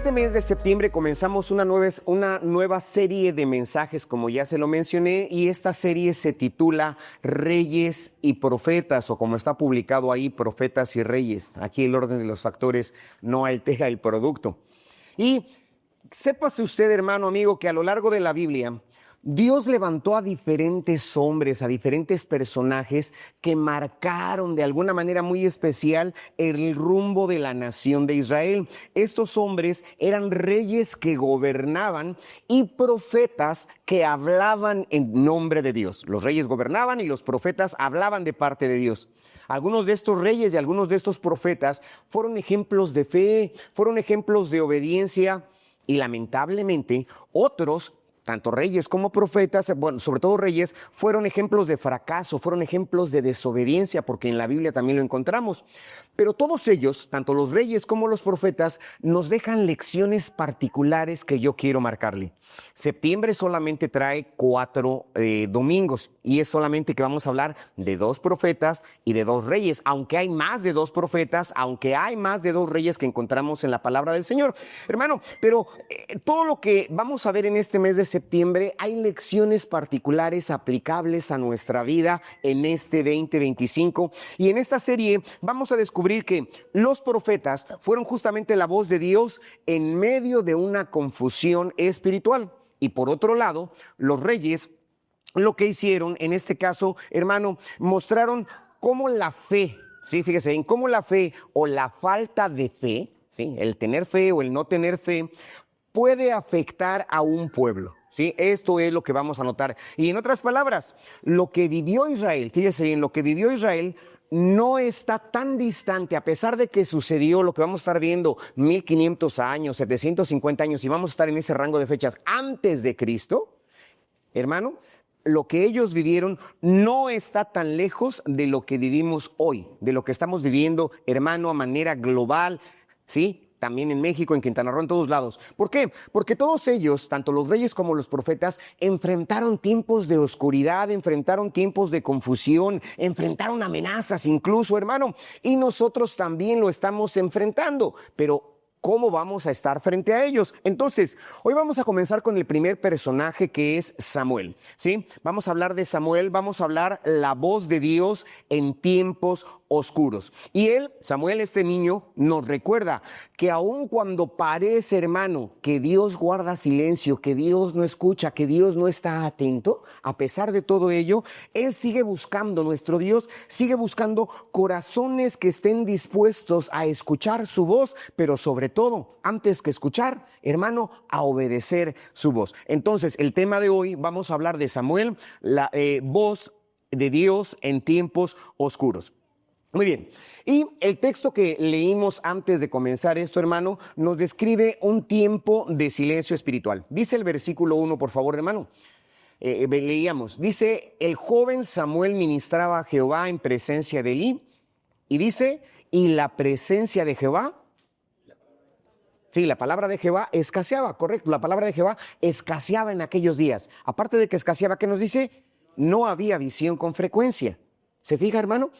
este mes de septiembre comenzamos una nueva serie de mensajes, como ya se lo mencioné, y esta serie se titula Reyes y Profetas, o como está publicado ahí, Profetas y Reyes. Aquí el orden de los factores no altera el producto. Y sépase usted, hermano, amigo, que a lo largo de la Biblia, Dios levantó a diferentes hombres, a diferentes personajes que marcaron de alguna manera muy especial el rumbo de la nación de Israel. Estos hombres eran reyes que gobernaban y profetas que hablaban en nombre de Dios. Los reyes gobernaban y los profetas hablaban de parte de Dios. Algunos de estos reyes y algunos de estos profetas fueron ejemplos de fe, fueron ejemplos de obediencia y lamentablemente otros, tanto reyes como profetas, bueno, sobre todo reyes, fueron ejemplos de fracaso, fueron ejemplos de desobediencia, porque en la Biblia también lo encontramos. Pero todos ellos, tanto los reyes como los profetas, nos dejan lecciones particulares que yo quiero marcarle. Septiembre solamente trae 4 domingos, y es solamente que vamos a hablar de 2 profetas y de 2 reyes, aunque hay más de 2 profetas, aunque hay más de 2 reyes que encontramos en la palabra del Señor. Hermano, pero todo lo que vamos a ver en este mes de septiembre, hay lecciones particulares aplicables a nuestra vida en este 2025, y en esta serie vamos a descubrir que los profetas fueron justamente la voz de Dios en medio de una confusión espiritual, y por otro lado, los reyes lo que hicieron en este caso, hermano, mostraron cómo la fe, sí, fíjese, en cómo la fe o la falta de fe, sí, el tener fe o el no tener fe, puede afectar a un pueblo. Sí, esto es lo que vamos a notar. Y en otras palabras, lo que vivió Israel, fíjese bien, lo que vivió Israel no está tan distante, a pesar de que sucedió lo que vamos a estar viendo 1500 años, 750 años, y vamos a estar en ese rango de fechas antes de Cristo, hermano. Lo que ellos vivieron no está tan lejos de lo que vivimos hoy, de lo que estamos viviendo, hermano, a manera global, ¿sí? También en México, en Quintana Roo, en todos lados. ¿Por qué? Porque todos ellos, tanto los reyes como los profetas, enfrentaron tiempos de oscuridad, enfrentaron tiempos de confusión, enfrentaron amenazas incluso, hermano, y nosotros también lo estamos enfrentando, pero ¿cómo vamos a estar frente a ellos? Entonces, hoy vamos a comenzar con el primer personaje, que es Samuel, ¿sí? Vamos a hablar de Samuel, vamos a hablar la voz de Dios en tiempos oscuros. Y él, Samuel, este niño, nos recuerda que aun cuando parece, hermano, que Dios guarda silencio, que Dios no escucha, que Dios no está atento, a pesar de todo ello, él sigue buscando, nuestro Dios sigue buscando corazones que estén dispuestos a escuchar su voz, pero sobre todo, antes que escuchar, hermano, a obedecer su voz. Entonces, el tema de hoy, vamos a hablar de Samuel, la voz de Dios en tiempos oscuros. Muy bien, y el texto que leímos antes de comenzar esto, hermano, nos describe un tiempo de silencio espiritual. Dice el versículo 1, por favor, hermano. Leíamos, dice, el joven Samuel ministraba a Jehová en presencia de Elí, y dice, y la presencia de Jehová, sí, la palabra de Jehová escaseaba, correcto, la palabra de Jehová escaseaba en aquellos días. Aparte de que escaseaba, ¿qué nos dice? No había visión con frecuencia. ¿Se fija, hermano?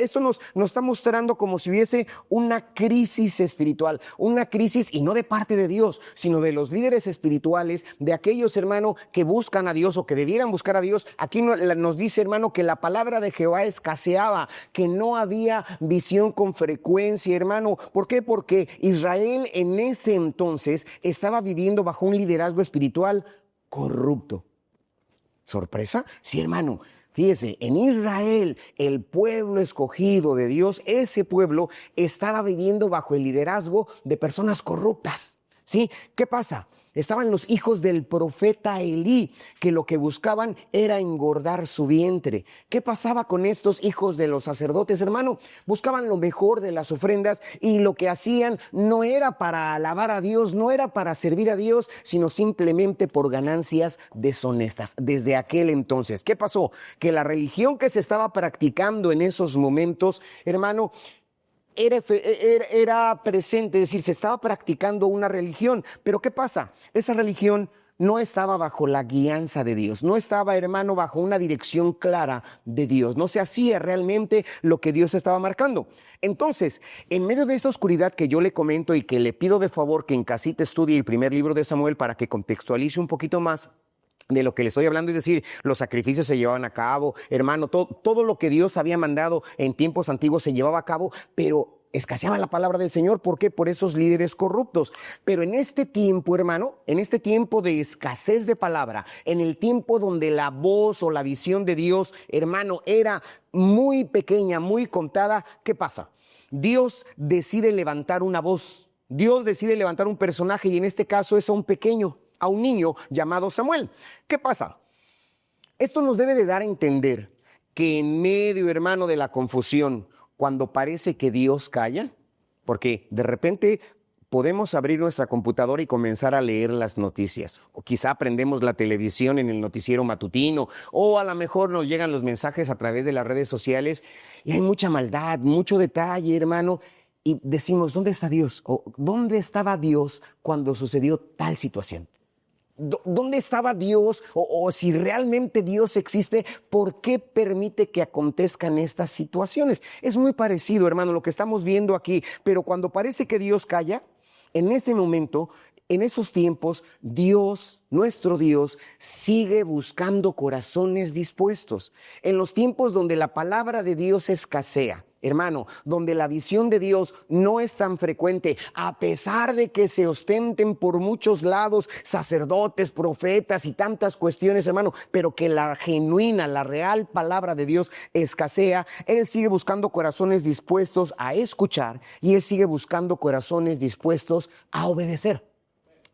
Esto nos está mostrando como si hubiese una crisis espiritual, una crisis, y no de parte de Dios, sino de los líderes espirituales, de aquellos, hermano, que buscan a Dios o que debieran buscar a Dios. Aquí nos dice, hermano, que la palabra de Jehová escaseaba, que no había visión con frecuencia, hermano. ¿Por qué? Porque Israel en ese entonces estaba viviendo bajo un liderazgo espiritual corrupto. ¿Sorpresa? Sí, hermano. Fíjese, en Israel, el pueblo escogido de Dios, ese pueblo estaba viviendo bajo el liderazgo de personas corruptas. ¿Sí? ¿Qué pasa? Estaban los hijos del profeta Elí, que lo que buscaban era engordar su vientre. ¿Qué pasaba con estos hijos de los sacerdotes, hermano? Buscaban lo mejor de las ofrendas, y lo que hacían no era para alabar a Dios, no era para servir a Dios, sino simplemente por ganancias deshonestas. Desde aquel entonces, ¿qué pasó? Que la religión que se estaba practicando en esos momentos, hermano, era presente, es decir, se estaba practicando una religión. Pero ¿qué pasa? Esa religión no estaba bajo la guianza de Dios, no estaba, hermano, bajo una dirección clara de Dios, no se hacía realmente lo que Dios estaba marcando. Entonces, en medio de esta oscuridad que yo le comento y que le pido de favor que en casita estudie el primer libro de Samuel para que contextualice un poquito más de lo que le estoy hablando, es decir, los sacrificios se llevaban a cabo, hermano, todo lo que Dios había mandado en tiempos antiguos se llevaba a cabo, pero escaseaba la palabra del Señor. ¿Por qué? Por esos líderes corruptos. Pero en este tiempo, hermano, en este tiempo de escasez de palabra, en el tiempo donde la voz o la visión de Dios, hermano, era muy pequeña, muy contada, ¿qué pasa? Dios decide levantar una voz, Dios decide levantar un personaje y en este caso es a un niño llamado Samuel. ¿Qué pasa? Esto nos debe de dar a entender que en medio, hermano, de la confusión, cuando parece que Dios calla, porque de repente podemos abrir nuestra computadora y comenzar a leer las noticias, o quizá prendemos la televisión en el noticiero matutino, o a lo mejor nos llegan los mensajes a través de las redes sociales y hay mucha maldad, mucho detalle, hermano, y decimos, ¿dónde está Dios? ¿O dónde estaba Dios cuando sucedió tal situación? ¿Dónde estaba Dios? O si realmente Dios existe, ¿por qué permite que acontezcan estas situaciones? Es muy parecido, hermano, lo que estamos viendo aquí, pero cuando parece que Dios calla, en ese momento, en esos tiempos, Dios, nuestro Dios, sigue buscando corazones dispuestos. En los tiempos donde la palabra de Dios escasea, hermano, donde la visión de Dios no es tan frecuente, a pesar de que se ostenten por muchos lados sacerdotes, profetas y tantas cuestiones, hermano, pero que la genuina, la real palabra de Dios escasea, Él sigue buscando corazones dispuestos a escuchar y Él sigue buscando corazones dispuestos a obedecer.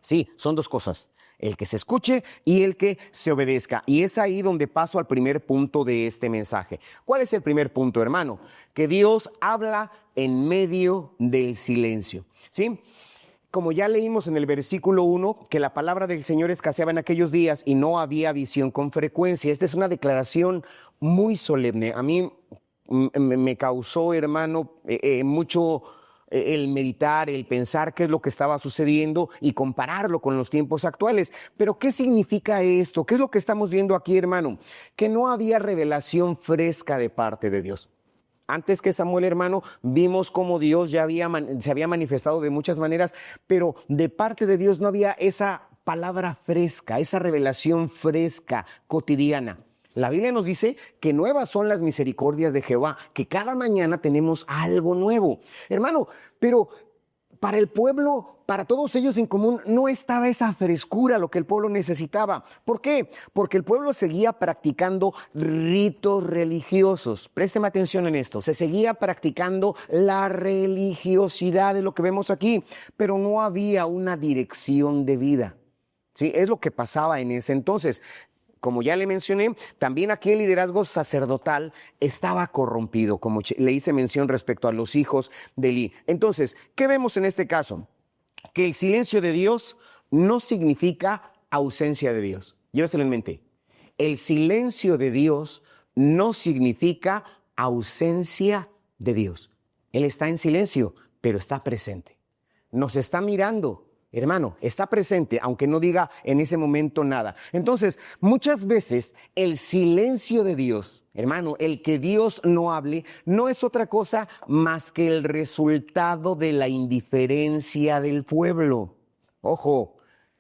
Sí, son dos cosas. El que se escuche y el que se obedezca. Y es ahí donde paso al primer punto de este mensaje. ¿Cuál es el primer punto, hermano? Que Dios habla en medio del silencio. ¿Sí? Como ya leímos en el versículo 1, que la palabra del Señor escaseaba en aquellos días y no había visión con frecuencia. Esta es una declaración muy solemne. A mí me causó, hermano, mucho el meditar, el pensar qué es lo que estaba sucediendo y compararlo con los tiempos actuales. Pero ¿qué significa esto? ¿Qué es lo que estamos viendo aquí, hermano? Que no había revelación fresca de parte de Dios. Antes que Samuel, hermano, vimos cómo Dios ya se había manifestado de muchas maneras, pero de parte de Dios no había esa palabra fresca, esa revelación fresca, cotidiana. La Biblia nos dice que nuevas son las misericordias de Jehová, que cada mañana tenemos algo nuevo. Hermano, pero para el pueblo, para todos ellos en común, no estaba esa frescura, lo que el pueblo necesitaba. ¿Por qué? Porque el pueblo seguía practicando ritos religiosos. Présteme atención en esto. Se seguía practicando la religiosidad de lo que vemos aquí, pero no había una dirección de vida. ¿Sí? Es lo que pasaba en ese entonces. Como ya le mencioné, también aquí el liderazgo sacerdotal estaba corrompido, como le hice mención respecto a los hijos de Eli. Entonces, ¿qué vemos en este caso? Que el silencio de Dios no significa ausencia de Dios. Lléveselo en mente. El silencio de Dios no significa ausencia de Dios. Él está en silencio, pero está presente. Nos está mirando. Hermano, está presente, aunque no diga en ese momento nada. Entonces, muchas veces el silencio de Dios, hermano, el que Dios no hable, no es otra cosa más que el resultado de la indiferencia del pueblo. Ojo,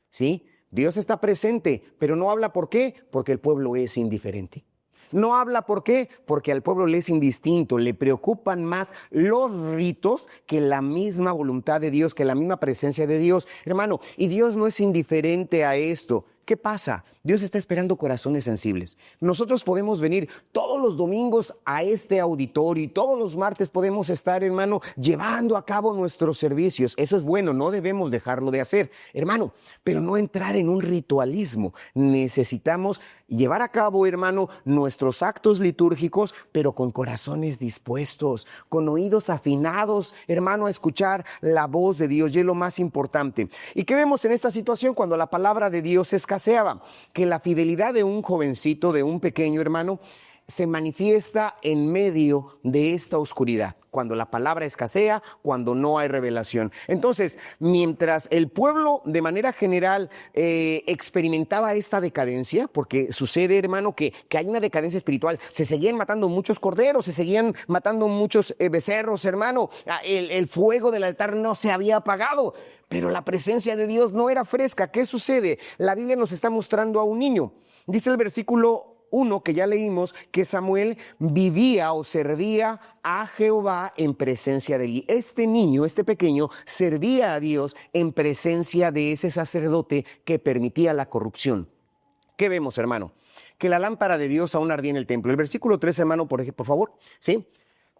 ¿sí? Dios está presente, pero no habla. ¿Por qué? Porque el pueblo es indiferente. No habla, ¿por qué? Porque al pueblo le es indistinto, le preocupan más los ritos que la misma voluntad de Dios, que la misma presencia de Dios. Hermano, y Dios no es indiferente a esto. ¿Qué pasa? Dios está esperando corazones sensibles. Nosotros podemos venir todos los domingos a este auditorio y todos los martes podemos estar, hermano, llevando a cabo nuestros servicios. Eso es bueno, no debemos dejarlo de hacer, hermano, pero no entrar en un ritualismo. Necesitamos llevar a cabo, hermano, nuestros actos litúrgicos, pero con corazones dispuestos, con oídos afinados, hermano, a escuchar la voz de Dios. Y es lo más importante. ¿Y qué vemos en esta situación cuando la palabra de Dios escaseaba? Que la fidelidad de un jovencito, de un pequeño hermano, se manifiesta en medio de esta oscuridad. cuando la palabra escasea, cuando no hay revelación. Entonces, mientras el pueblo de manera general experimentaba esta decadencia, porque sucede, hermano, que hay una decadencia espiritual, se seguían matando muchos corderos, se seguían matando muchos becerros, hermano, el fuego del altar no se había apagado, pero la presencia de Dios no era fresca. ¿Qué sucede? La Biblia nos está mostrando a un niño. Dice el versículo 1 que ya leímos, que Samuel vivía o servía a Jehová en presencia de él. Este niño, este pequeño, servía a Dios en presencia de ese sacerdote que permitía la corrupción. ¿Qué vemos, hermano? Que la lámpara de Dios aún ardía en el templo. El versículo 3, hermano, por favor, ¿sí?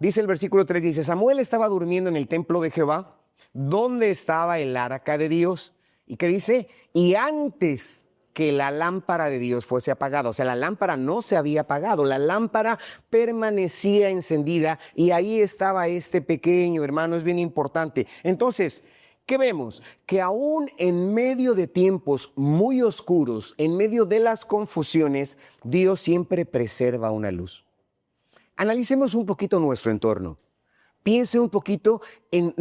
Dice el versículo 3, dice, Samuel estaba durmiendo en el templo de Jehová, donde estaba el arca de Dios. ¿Y qué dice? Y antes que la lámpara de Dios fuese apagada, o sea, la lámpara no se había apagado, la lámpara permanecía encendida y ahí estaba este pequeño, hermano, es bien importante. Entonces, ¿qué vemos? Que aún en medio de tiempos muy oscuros, en medio de las confusiones, Dios siempre preserva una luz. Analicemos un poquito nuestro entorno. Piense un poquito en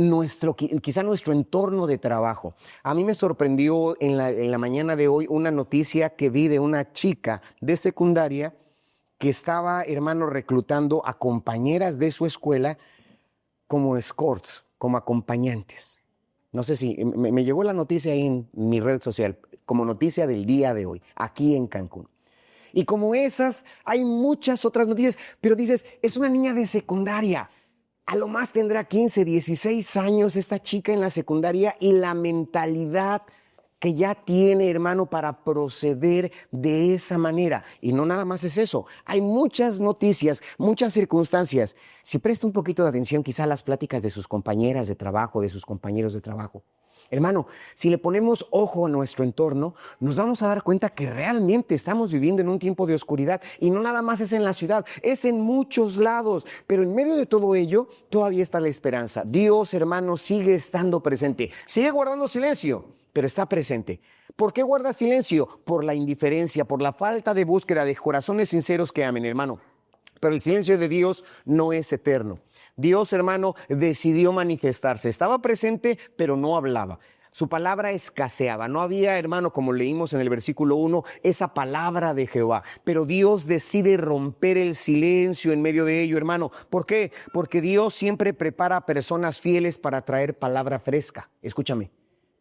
quizá nuestro entorno de trabajo. A mí me sorprendió en la mañana de hoy una noticia que vi de una chica de secundaria que estaba, hermano, reclutando a compañeras de su escuela como escorts, como acompañantes. No sé si me llegó la noticia ahí en mi red social, como noticia del día de hoy, aquí en Cancún. Y como esas, hay muchas otras noticias, pero dices, es una niña de secundaria. A lo más tendrá 15, 16 años esta chica en la secundaria y la mentalidad que ya tiene, hermano, para proceder de esa manera. Y no nada más es eso. Hay muchas noticias, muchas circunstancias. Si presta un poquito de atención quizá a las pláticas de sus compañeras de trabajo, de sus compañeros de trabajo. Hermano, si le ponemos ojo a nuestro entorno, nos vamos a dar cuenta que realmente estamos viviendo en un tiempo de oscuridad y no nada más es en la ciudad, es en muchos lados, pero en medio de todo ello todavía está la esperanza. Dios, hermano, sigue estando presente, sigue guardando silencio, pero está presente. ¿Por qué guarda silencio? Por la indiferencia, por la falta de búsqueda de corazones sinceros que amen, hermano. Pero el silencio de Dios no es eterno. Dios, hermano, decidió manifestarse. Estaba presente, pero no hablaba. Su palabra escaseaba. No había, hermano, como leímos en el versículo 1, esa palabra de Jehová. Pero Dios decide romper el silencio en medio de ello, hermano. ¿Por qué? Porque Dios siempre prepara personas fieles para traer palabra fresca. Escúchame.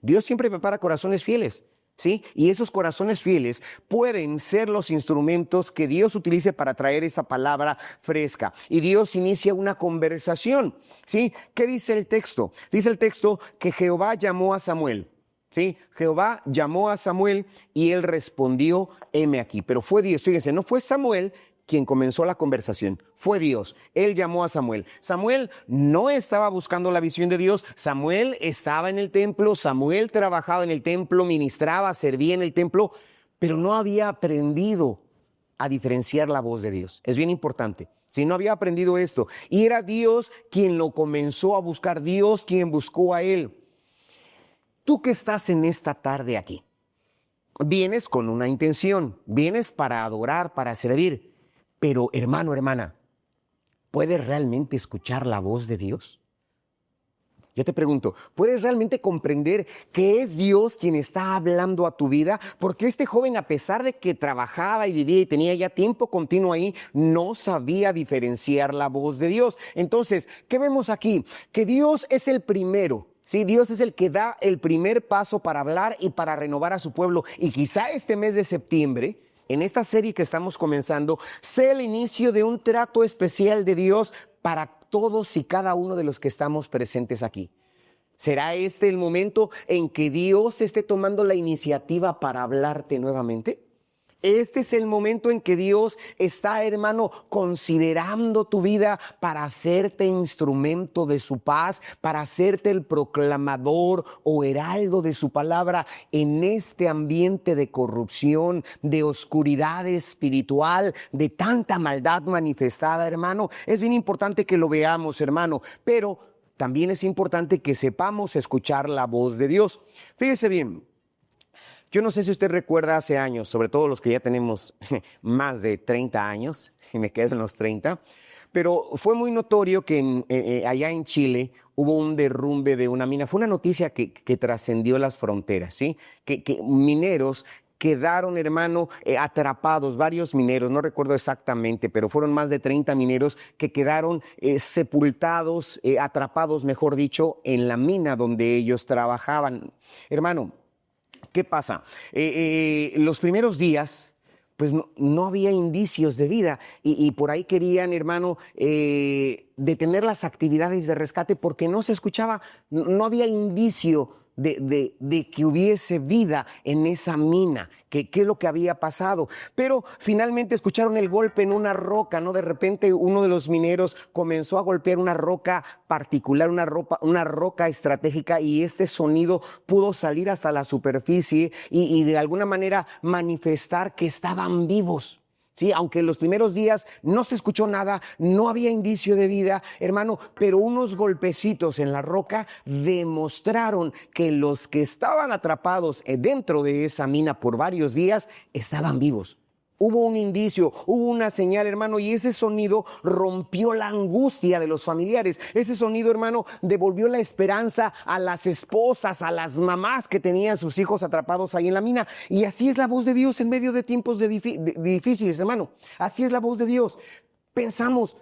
Dios siempre prepara corazones fieles. ¿Sí? Y esos corazones fieles pueden ser los instrumentos que Dios utilice para traer esa palabra fresca. Y Dios inicia una conversación, ¿sí? ¿Qué dice el texto? Dice el texto que Jehová llamó a Samuel, ¿sí? Jehová llamó a Samuel y él respondió, heme aquí. Pero fue Dios, fíjense, no fue Samuel quien comenzó la conversación, fue Dios. Él llamó a Samuel. Samuel no estaba buscando la visión de Dios. Samuel estaba en el templo, Samuel trabajaba en el templo, ministraba, servía en el templo, pero no había aprendido a diferenciar la voz de Dios. Es bien importante. Si no había aprendido esto, y era Dios quien lo comenzó a buscar, Dios quien buscó a él. Tú que estás en esta tarde aquí, vienes con una intención, vienes para adorar, para servir. Pero, hermano, hermana, ¿puedes realmente escuchar la voz de Dios? Yo te pregunto, ¿puedes realmente comprender que es Dios quien está hablando a tu vida? Porque este joven, a pesar de que trabajaba y vivía y tenía ya tiempo continuo ahí, no sabía diferenciar la voz de Dios. Entonces, ¿qué vemos aquí? Que Dios es el primero. Sí, Dios es el que da el primer paso para hablar y para renovar a su pueblo. Y quizá este mes de septiembre, en esta serie que estamos comenzando, sea el inicio de un trato especial de Dios para todos y cada uno de los que estamos presentes aquí. ¿Será este el momento en que Dios esté tomando la iniciativa para hablarte nuevamente? Este es el momento en que Dios está, hermano, considerando tu vida para hacerte instrumento de su paz, para hacerte el proclamador o heraldo de su palabra en este ambiente de corrupción, de oscuridad espiritual, de tanta maldad manifestada, hermano. Es bien importante que lo veamos, hermano, pero también es importante que sepamos escuchar la voz de Dios. Fíjese bien. Yo no sé si usted recuerda hace años, sobre todo los que ya tenemos más de 30 años, y me quedo en los 30, pero fue muy notorio que allá en Chile hubo un derrumbe de una mina. Fue una noticia que trascendió las fronteras, ¿sí? Que mineros quedaron, hermano, atrapados, varios mineros, no recuerdo exactamente, pero fueron más de 30 mineros que quedaron sepultados, atrapados, mejor dicho, en la mina donde ellos trabajaban. Hermano, ¿qué pasa? Los primeros días, pues no había indicios de vida y por ahí querían, hermano, detener las actividades de rescate porque no se escuchaba, no había indicio de que hubiese vida en esa mina, que qué es lo que había pasado. Pero finalmente escucharon el golpe en una roca, ¿no? De repente uno de los mineros comenzó a golpear una roca particular, una roca estratégica, y este sonido pudo salir hasta la superficie y de alguna manera manifestar que estaban vivos. Sí, aunque en los primeros días no se escuchó nada, no había indicio de vida, hermano, pero unos golpecitos en la roca demostraron que los que estaban atrapados dentro de esa mina por varios días estaban vivos. Hubo un indicio, hubo una señal, hermano, y ese sonido rompió la angustia de los familiares. Ese sonido, hermano, devolvió la esperanza a las esposas, a las mamás que tenían sus hijos atrapados ahí en la mina. Y así es la voz de Dios en medio de tiempos difíciles, hermano. Así es la voz de Dios. Pensamos,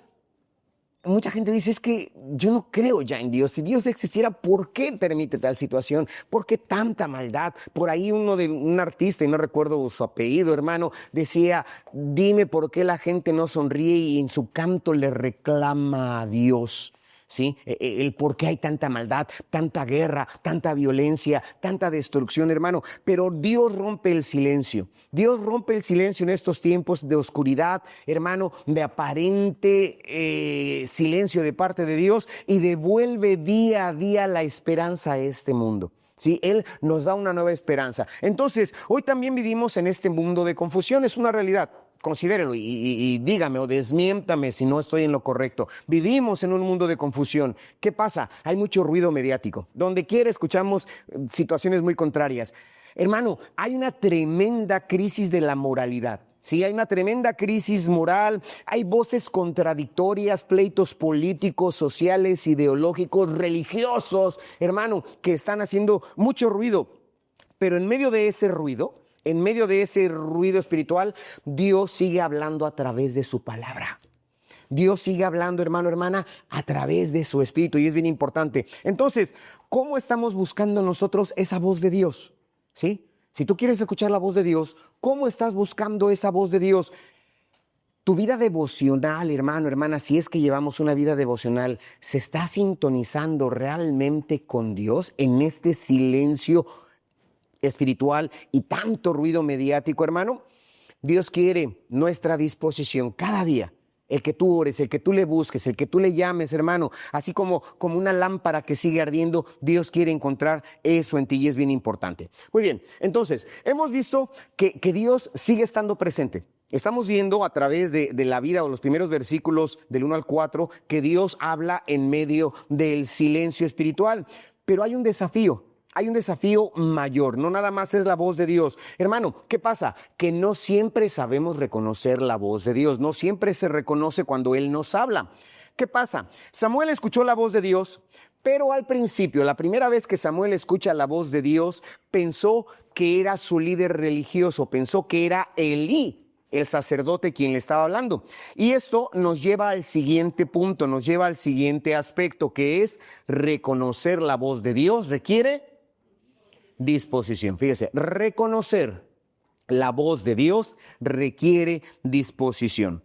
mucha gente dice, es que yo no creo ya en Dios. Si Dios existiera, ¿por qué permite tal situación? ¿Por qué tanta maldad? Por ahí un artista, y no recuerdo su apellido, hermano, decía, dime por qué la gente no sonríe y en su canto le reclama a Dios. ¿Sí? El por qué hay tanta maldad, tanta guerra, tanta violencia, tanta destrucción, hermano. Pero Dios rompe el silencio. Dios rompe el silencio en estos tiempos de oscuridad, hermano, de aparente silencio de parte de Dios, y devuelve día a día la esperanza a este mundo. Sí, Él nos da una nueva esperanza. Entonces, hoy también vivimos en este mundo de confusión, es una realidad. Considérelo y dígame o desmiéntame si no estoy en lo correcto. Vivimos en un mundo de confusión. ¿Qué pasa? Hay mucho ruido mediático. Donde quiera escuchamos situaciones muy contrarias. Hermano, hay una tremenda crisis de la moralidad. Sí, hay una tremenda crisis moral, hay voces contradictorias, pleitos políticos, sociales, ideológicos, religiosos, hermano, que están haciendo mucho ruido. Pero en medio de ese ruido, espiritual, Dios sigue hablando a través de su palabra. Dios sigue hablando, hermano, hermana, a través de su espíritu, y es bien importante. Entonces, ¿cómo estamos buscando nosotros esa voz de Dios? ¿Sí? Si tú quieres escuchar la voz de Dios, ¿cómo estás buscando esa voz de Dios? Tu vida devocional, hermano, hermana, si es que llevamos una vida devocional, ¿se está sintonizando realmente con Dios en este silencio espiritual y tanto ruido mediático, hermano? Dios quiere nuestra disposición cada día. El que tú ores, el que tú le busques, el que tú le llames, hermano, así como una lámpara que sigue ardiendo, Dios quiere encontrar eso en ti, y es bien importante. Muy bien, entonces, hemos visto que Dios sigue estando presente. Estamos viendo a través de la vida o los primeros versículos del 1 al 4 que Dios habla en medio del silencio espiritual. Pero hay un desafío. Hay un desafío mayor, no nada más es la voz de Dios. Hermano, ¿qué pasa? Que no siempre sabemos reconocer la voz de Dios, no siempre se reconoce cuando Él nos habla. ¿Qué pasa? Samuel escuchó la voz de Dios, pero al principio, la primera vez que Samuel escucha la voz de Dios, pensó que era su líder religioso, pensó que era Elí, el sacerdote, quien le estaba hablando. Y esto nos lleva al siguiente punto, nos lleva al siguiente aspecto, que es reconocer la voz de Dios requiere disposición. Fíjese, reconocer la voz de Dios requiere disposición.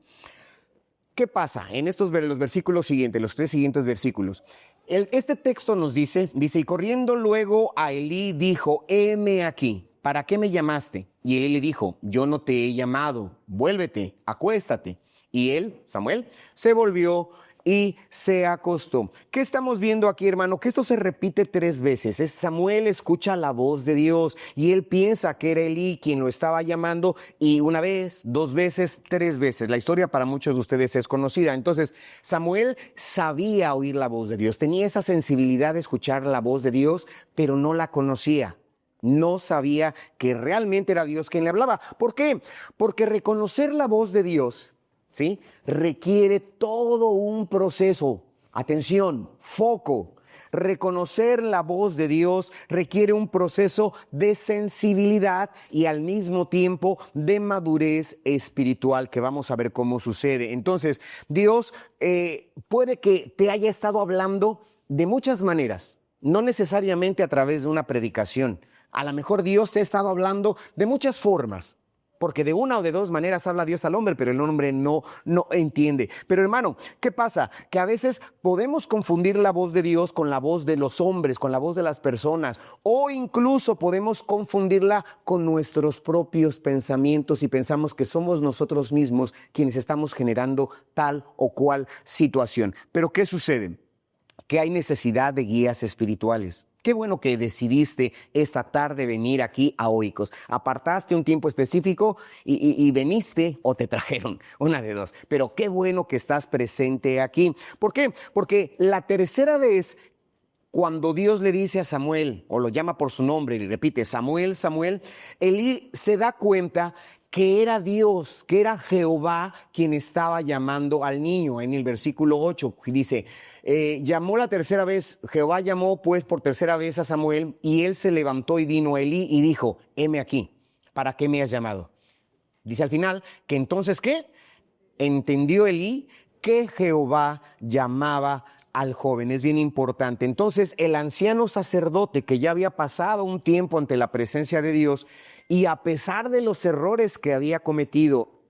¿Qué pasa en los versículos siguientes, los 3 siguientes versículos? Este texto nos dice, y corriendo luego a Elí dijo, heme aquí, ¿para qué me llamaste? Y Elí le dijo, yo no te he llamado, vuélvete, acuéstate. Y él, Samuel, se volvió y se acostó. ¿Qué estamos viendo aquí, hermano? Que esto se repite 3 veces. Samuel escucha la voz de Dios y él piensa que era Elí quien lo estaba llamando, y 1 vez, 2 veces, 3 veces. La historia para muchos de ustedes es conocida. Entonces, Samuel sabía oír la voz de Dios, tenía esa sensibilidad de escuchar la voz de Dios, pero no la conocía. No sabía que realmente era Dios quien le hablaba. ¿Por qué? Porque reconocer la voz de Dios ¿sí? Requiere todo un proceso. Atención, foco. Reconocer la voz de Dios requiere un proceso de sensibilidad y al mismo tiempo de madurez espiritual, que vamos a ver cómo sucede. Entonces, Dios puede que te haya estado hablando de muchas maneras, no necesariamente a través de una predicación. A lo mejor Dios te ha estado hablando de muchas formas. Porque de una o de dos maneras habla Dios al hombre, pero el hombre no entiende. Pero hermano, ¿qué pasa? Que a veces podemos confundir la voz de Dios con la voz de los hombres, con la voz de las personas, o incluso podemos confundirla con nuestros propios pensamientos y pensamos que somos nosotros mismos quienes estamos generando tal o cual situación. Pero ¿qué sucede? Que hay necesidad de guías espirituales. Qué bueno que decidiste esta tarde venir aquí a Oikos. Apartaste un tiempo específico y veniste o te trajeron, una de dos. Pero qué bueno que estás presente aquí. ¿Por qué? Porque la tercera vez, cuando Dios le dice a Samuel, o lo llama por su nombre y le repite, Samuel, Samuel, Elí se da cuenta que era Dios, que era Jehová quien estaba llamando al niño. En el versículo 8 dice, llamó la tercera vez, Jehová llamó pues por tercera vez a Samuel, y él se levantó y vino a Elí y dijo, heme aquí, ¿para qué me has llamado? Dice al final que entonces, ¿qué? Entendió Elí que Jehová llamaba al joven. Es bien importante. Entonces, el anciano sacerdote que ya había pasado un tiempo ante la presencia de Dios y a pesar de los errores que había cometido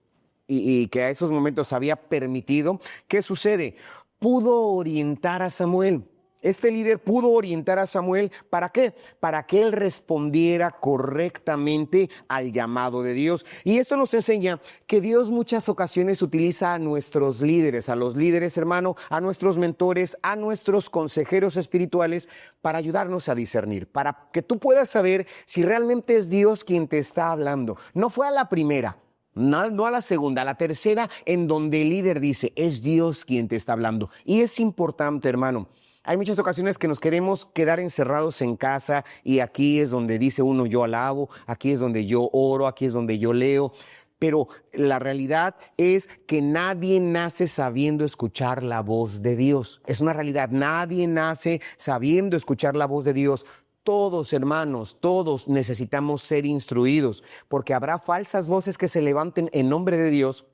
y que a esos momentos había permitido, ¿qué sucede? Pudo orientar a Samuel. Este líder pudo orientar a Samuel, ¿para qué? Para que él respondiera correctamente al llamado de Dios. Y esto nos enseña que Dios muchas ocasiones utiliza a nuestros líderes, a los líderes, hermano, a nuestros mentores, a nuestros consejeros espirituales para ayudarnos a discernir, para que tú puedas saber si realmente es Dios quien te está hablando. No fue a la primera. No a la segunda, a la tercera, en donde el líder dice, es Dios quien te está hablando. Y es importante, hermano. Hay muchas ocasiones que nos queremos quedar encerrados en casa y aquí es donde dice uno, yo alabo, aquí es donde yo oro, aquí es donde yo leo. Pero la realidad es que nadie nace sabiendo escuchar la voz de Dios. Es una realidad, nadie nace sabiendo escuchar la voz de Dios. Todos, hermanos, todos necesitamos ser instruidos, porque habrá falsas voces que se levanten en nombre de Dios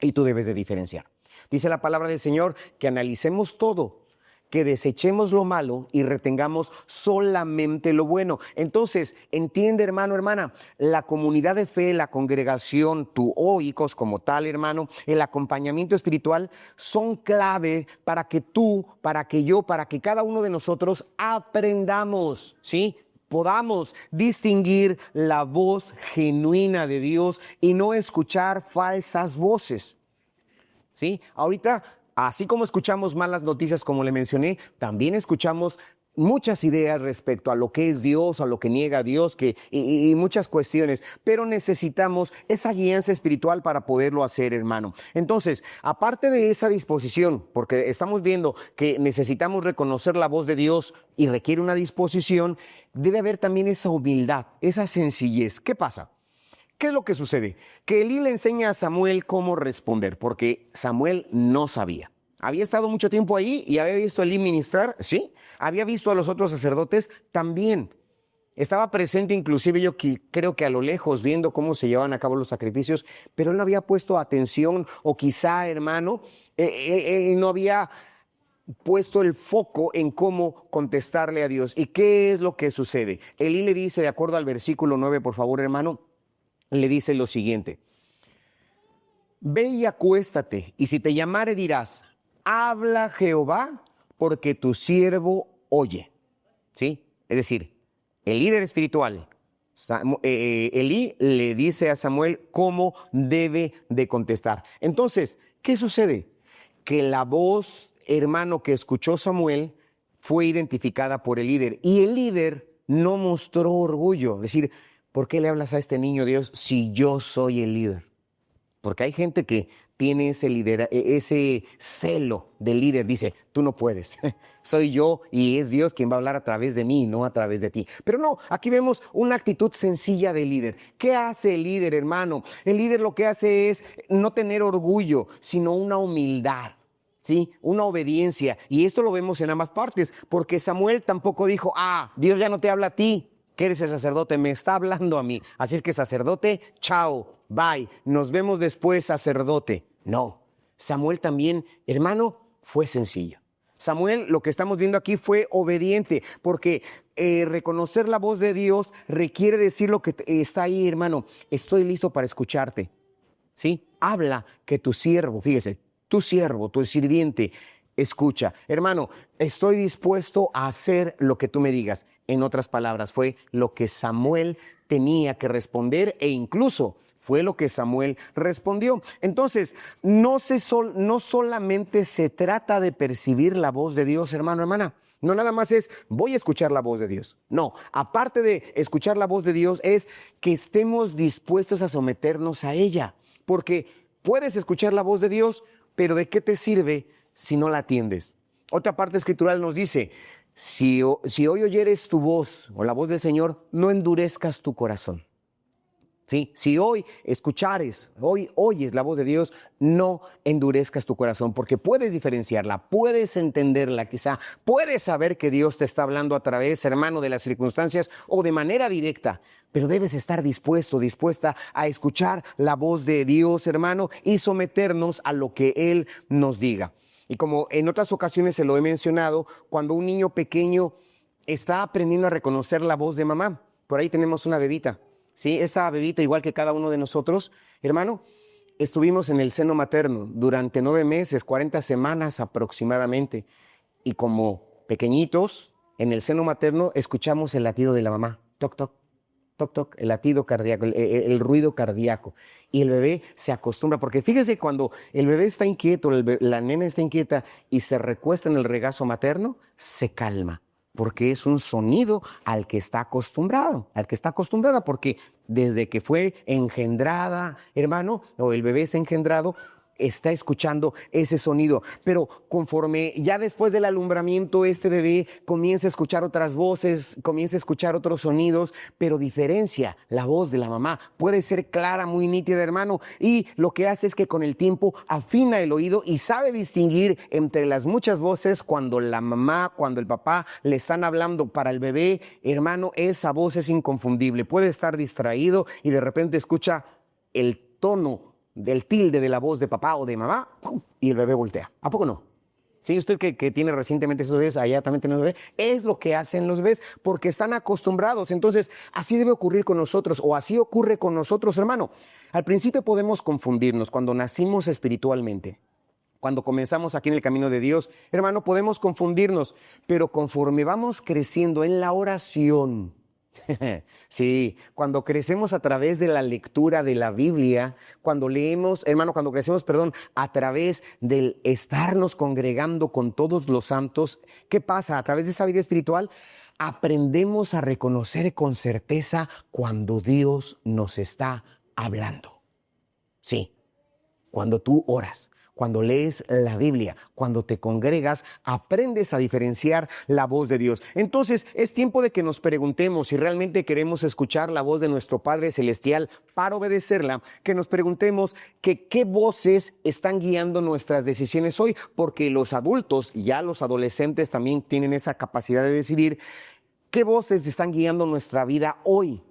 y tú debes de diferenciar. Dice la palabra del Señor que analicemos todo, que desechemos lo malo y retengamos solamente lo bueno. Entonces, entiende, hermano, hermana, la comunidad de fe, la congregación, tu Oikos como tal, hermano, el acompañamiento espiritual son clave para que tú, para que yo, para que cada uno de nosotros aprendamos, ¿sí? Podamos distinguir la voz genuina de Dios y no escuchar falsas voces, ¿sí? Ahorita, así como escuchamos malas noticias, como le mencioné, también escuchamos muchas ideas respecto a lo que es Dios, a lo que niega Dios, y muchas cuestiones, pero necesitamos esa guianza espiritual para poderlo hacer, hermano. Entonces, aparte de esa disposición, porque estamos viendo que necesitamos reconocer la voz de Dios y requiere una disposición, debe haber también esa humildad, esa sencillez. ¿Qué pasa? ¿Qué es lo que sucede? Que Elí le enseña a Samuel cómo responder, porque Samuel no sabía. Había estado mucho tiempo ahí y había visto a Elí ministrar, sí. Había visto a los otros sacerdotes también. Estaba presente inclusive yo creo que a lo lejos viendo cómo se llevaban a cabo los sacrificios, pero él no había puesto atención o quizá, hermano, él no había puesto el foco en cómo contestarle a Dios. ¿Y qué es lo que sucede? Elí le dice, de acuerdo al versículo 9, por favor, hermano, le dice lo siguiente: ve y acuéstate, y si te llamare dirás, habla Jehová, porque tu siervo oye. ¿Sí? Es decir, el líder espiritual, Elí, le dice a Samuel cómo debe de contestar. Entonces, ¿qué sucede? Que la voz, hermano, que escuchó Samuel fue identificada por el líder, y el líder no mostró orgullo, es decir, ¿por qué le hablas a este niño, Dios, si yo soy el líder? Porque hay gente que tiene ese celo de líder. Dice, tú no puedes. Soy yo y es Dios quien va a hablar a través de mí, no a través de ti. Pero no, aquí vemos una actitud sencilla de líder. ¿Qué hace el líder, hermano? El líder lo que hace es no tener orgullo, sino una humildad. ¿Sí? Una obediencia. Y esto lo vemos en ambas partes, porque Samuel tampoco dijo, Dios ya no te habla a ti, que eres el sacerdote, me está hablando a mí. Así es que sacerdote, chao, bye, nos vemos después, sacerdote. No, Samuel también, hermano, fue sencillo. Samuel, lo que estamos viendo aquí, fue obediente, porque reconocer la voz de Dios requiere decir lo que está ahí, hermano, estoy listo para escucharte. ¿Sí? Habla que tu siervo, fíjese, tu siervo, tu sirviente, escucha. Hermano, estoy dispuesto a hacer lo que tú me digas. En otras palabras, fue lo que Samuel tenía que responder e incluso fue lo que Samuel respondió. Entonces, no solamente se trata de percibir la voz de Dios, hermano, hermana. No nada más es, voy a escuchar la voz de Dios. No, aparte de escuchar la voz de Dios, es que estemos dispuestos a someternos a ella. Porque puedes escuchar la voz de Dios, pero ¿de qué te sirve si no la atiendes? Otra parte escritural nos dice, si hoy oyeres tu voz o la voz del Señor, no endurezcas tu corazón. ¿Sí? Si hoy hoy oyes la voz de Dios, no endurezcas tu corazón, porque puedes diferenciarla, puedes entenderla quizá, puedes saber que Dios te está hablando a través, hermano, de las circunstancias o de manera directa, pero debes estar dispuesta a escuchar la voz de Dios, hermano, y someternos a lo que Él nos diga. Y como en otras ocasiones se lo he mencionado, cuando un niño pequeño está aprendiendo a reconocer la voz de mamá, por ahí tenemos una bebita. Sí, esa bebita, igual que cada uno de nosotros, hermano, estuvimos en el seno materno durante 9 meses, 40 semanas aproximadamente. Y como pequeñitos, en el seno materno, escuchamos el latido de la mamá. Toc, toc, toc, toc, el latido cardíaco, el ruido cardíaco. Y el bebé se acostumbra, porque fíjese, cuando el bebé está inquieto, la nena está inquieta y se recuesta en el regazo materno, se calma. Porque es un sonido al que está acostumbrada, porque desde que fue engendrada, hermano, o el bebé es engendrado, está escuchando ese sonido. Pero conforme ya después del alumbramiento, este bebé comienza a escuchar otras voces, comienza a escuchar otros sonidos, pero diferencia la voz de la mamá. Puede ser clara, muy nítida, hermano, y lo que hace es que con el tiempo afina el oído y sabe distinguir entre las muchas voces cuando la mamá, cuando el papá le están hablando. Para el bebé, hermano, esa voz es inconfundible. Puede estar distraído y de repente escucha el tono del tilde de la voz de papá o de mamá, y el bebé voltea. ¿A poco no? Sí, usted que tiene recientemente esos bebés, allá también tiene bebés, es lo que hacen los bebés porque están acostumbrados. Entonces, así debe ocurrir con nosotros, o así ocurre con nosotros, hermano. Al principio podemos confundirnos cuando nacimos espiritualmente. Cuando comenzamos aquí en el camino de Dios, hermano, podemos confundirnos, pero conforme vamos creciendo en la oración, sí, cuando crecemos a través de la lectura de la Biblia, cuando crecemos, a través del estarnos congregando con todos los santos, ¿qué pasa? A través de esa vida espiritual, aprendemos a reconocer con certeza cuando Dios nos está hablando. Sí, cuando tú oras, cuando lees la Biblia, cuando te congregas, aprendes a diferenciar la voz de Dios. Entonces, es tiempo de que nos preguntemos si realmente queremos escuchar la voz de nuestro Padre Celestial para obedecerla, que nos preguntemos que qué voces están guiando nuestras decisiones hoy, porque los adultos, ya los adolescentes también tienen esa capacidad de decidir qué voces están guiando nuestra vida hoy.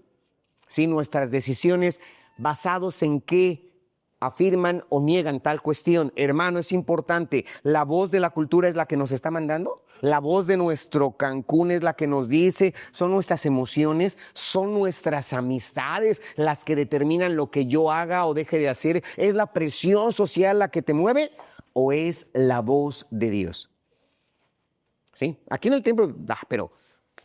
Sí, nuestras decisiones basados en qué afirman o niegan tal cuestión. Hermano, es importante. ¿La voz de la cultura es la que nos está mandando? ¿La voz de nuestro Cancún es la que nos dice? ¿Son nuestras emociones? ¿Son nuestras amistades las que determinan lo que yo haga o deje de hacer? ¿Es la presión social la que te mueve? ¿O es la voz de Dios? ¿Sí? Aquí en el templo, pero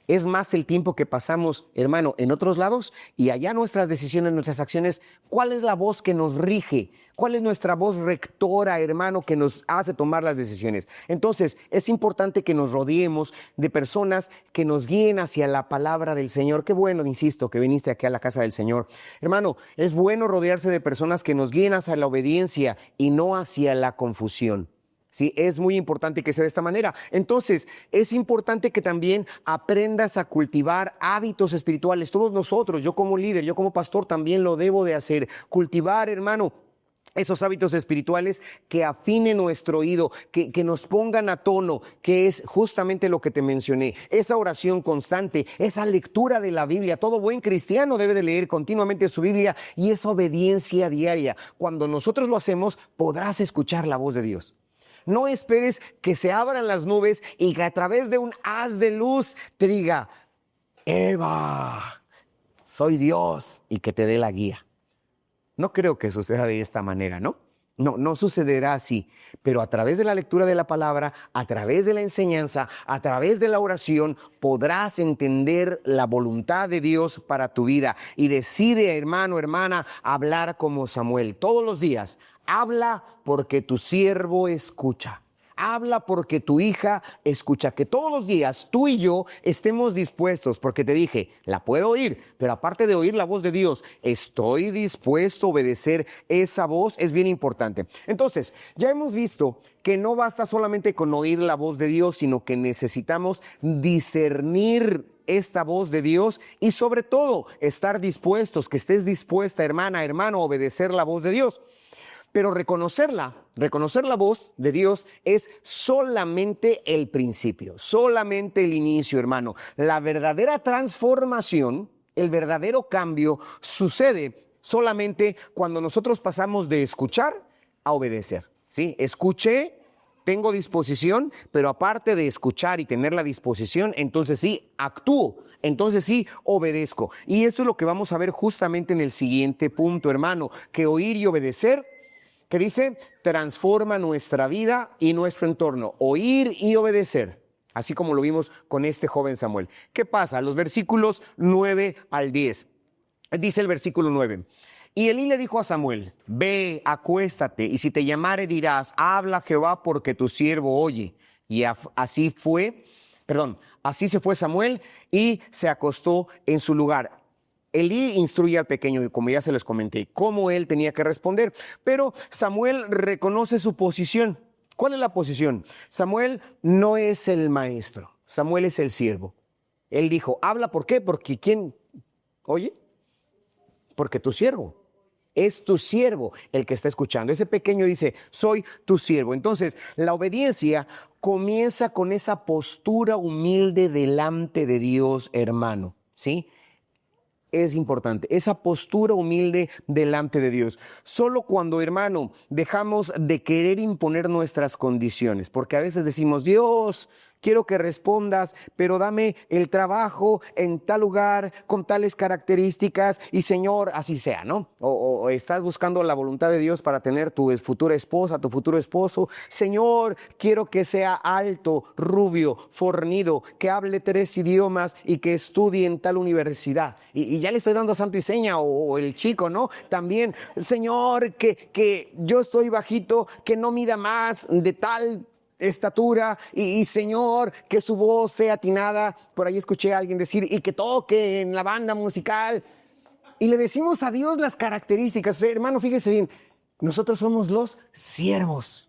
es más el tiempo que pasamos, hermano, en otros lados y allá nuestras decisiones, nuestras acciones. ¿Cuál es la voz que nos rige? ¿Cuál es nuestra voz rectora, hermano, que nos hace tomar las decisiones? Entonces, es importante que nos rodeemos de personas que nos guíen hacia la palabra del Señor. Qué bueno, insisto, que viniste aquí a la casa del Señor. Hermano, es bueno rodearse de personas que nos guíen hacia la obediencia y no hacia la confusión. Sí, es muy importante que sea de esta manera. Entonces, es importante que también aprendas a cultivar hábitos espirituales. Todos nosotros, yo como líder, yo como pastor también lo debo de hacer. Cultivar, hermano, esos hábitos espirituales que afinen nuestro oído, que nos pongan a tono, que es justamente lo que te mencioné. Esa oración constante, esa lectura de la Biblia. Todo buen cristiano debe de leer continuamente su Biblia y esa obediencia diaria. Cuando nosotros lo hacemos, podrás escuchar la voz de Dios. No esperes que se abran las nubes y que a través de un haz de luz te diga, Eva, soy Dios, y que te dé la guía. No creo que suceda de esta manera, ¿no? No sucederá así, pero a través de la lectura de la palabra, a través de la enseñanza, a través de la oración, podrás entender la voluntad de Dios para tu vida. Y decide, hermano, hermana, hablar como Samuel todos los días. Habla porque tu siervo escucha. Habla porque tu hija escucha. Que todos los días tú y yo estemos dispuestos, porque te dije, la puedo oír, pero aparte de oír la voz de Dios, estoy dispuesto a obedecer esa voz. Es bien importante. Entonces, ya hemos visto que no basta solamente con oír la voz de Dios, sino que necesitamos discernir esta voz de Dios y sobre todo estar dispuestos, que estés dispuesta, hermana, hermano, a obedecer la voz de Dios. Pero reconocer la voz de Dios es solamente el principio, solamente el inicio, hermano. La verdadera transformación, el verdadero cambio sucede solamente cuando nosotros pasamos de escuchar a obedecer. ¿Sí? Escuché, tengo disposición, pero aparte de escuchar y tener la disposición, entonces sí actúo, entonces sí obedezco. Y esto es lo que vamos a ver justamente en el siguiente punto, hermano, que oír y obedecer, que dice, transforma nuestra vida y nuestro entorno. Oír y obedecer, así como lo vimos con este joven Samuel. ¿Qué pasa? Los versículos 9 al 10. Dice el versículo 9. Y Elí le dijo a Samuel, ve, acuéstate, y si te llamare dirás, habla Jehová porque tu siervo oye. Y así se fue Samuel y se acostó en su lugar. Elí instruye al pequeño, como ya se les comenté, cómo él tenía que responder. Pero Samuel reconoce su posición. ¿Cuál es la posición? Samuel no es el maestro, Samuel es el siervo. Él dijo, habla, ¿por qué? Porque ¿quién oye? Porque tu siervo. Es tu siervo el que está escuchando. Ese pequeño dice, soy tu siervo. Entonces, la obediencia comienza con esa postura humilde delante de Dios, hermano, ¿sí? Es importante, esa postura humilde delante de Dios. Solo cuando, hermano, dejamos de querer imponer nuestras condiciones, porque a veces decimos, Dios, quiero que respondas, pero dame el trabajo en tal lugar, con tales características, y Señor, así sea, ¿no? O estás buscando la voluntad de Dios para tener tu futura esposa, tu futuro esposo. Señor, quiero que sea alto, rubio, fornido, que hable 3 idiomas y que estudie en tal universidad. Y ya le estoy dando santo y seña, o el chico, ¿no? También, Señor, que yo estoy bajito, que no mida más de tal estatura y Señor, que su voz sea atinada. Por ahí escuché a alguien decir, y que toque en la banda musical. Y le decimos a Dios las características. Hermano, fíjese bien, nosotros somos los siervos,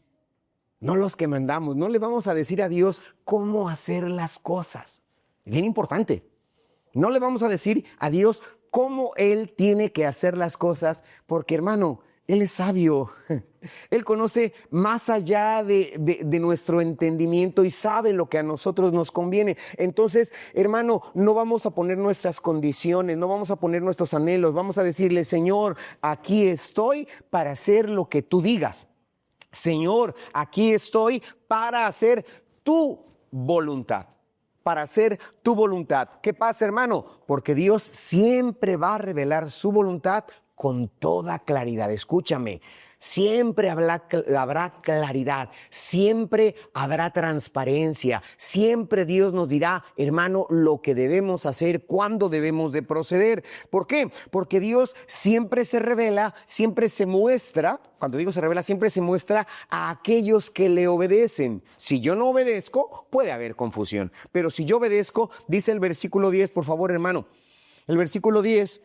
no los que mandamos. No le vamos a decir a Dios cómo hacer las cosas. Bien importante. No le vamos a decir a Dios cómo Él tiene que hacer las cosas, porque, hermano, Él es sabio. Él conoce más allá de nuestro entendimiento y sabe lo que a nosotros nos conviene. Entonces, hermano, no vamos a poner nuestras condiciones, no vamos a poner nuestros anhelos. Vamos a decirle, Señor, aquí estoy para hacer lo que tú digas. Señor, aquí estoy para hacer tu voluntad. Para hacer tu voluntad. ¿Qué pasa, hermano? Porque Dios siempre va a revelar su voluntad con toda claridad. Escúchame, siempre habrá claridad, siempre habrá transparencia, siempre Dios nos dirá, hermano, lo que debemos hacer, cuándo debemos de proceder. ¿Por qué? Porque Dios siempre se revela, siempre se muestra, cuando digo se revela, siempre se muestra a aquellos que le obedecen. Si yo no obedezco, puede haber confusión, pero si yo obedezco, dice el versículo 10, por favor, hermano, el versículo 10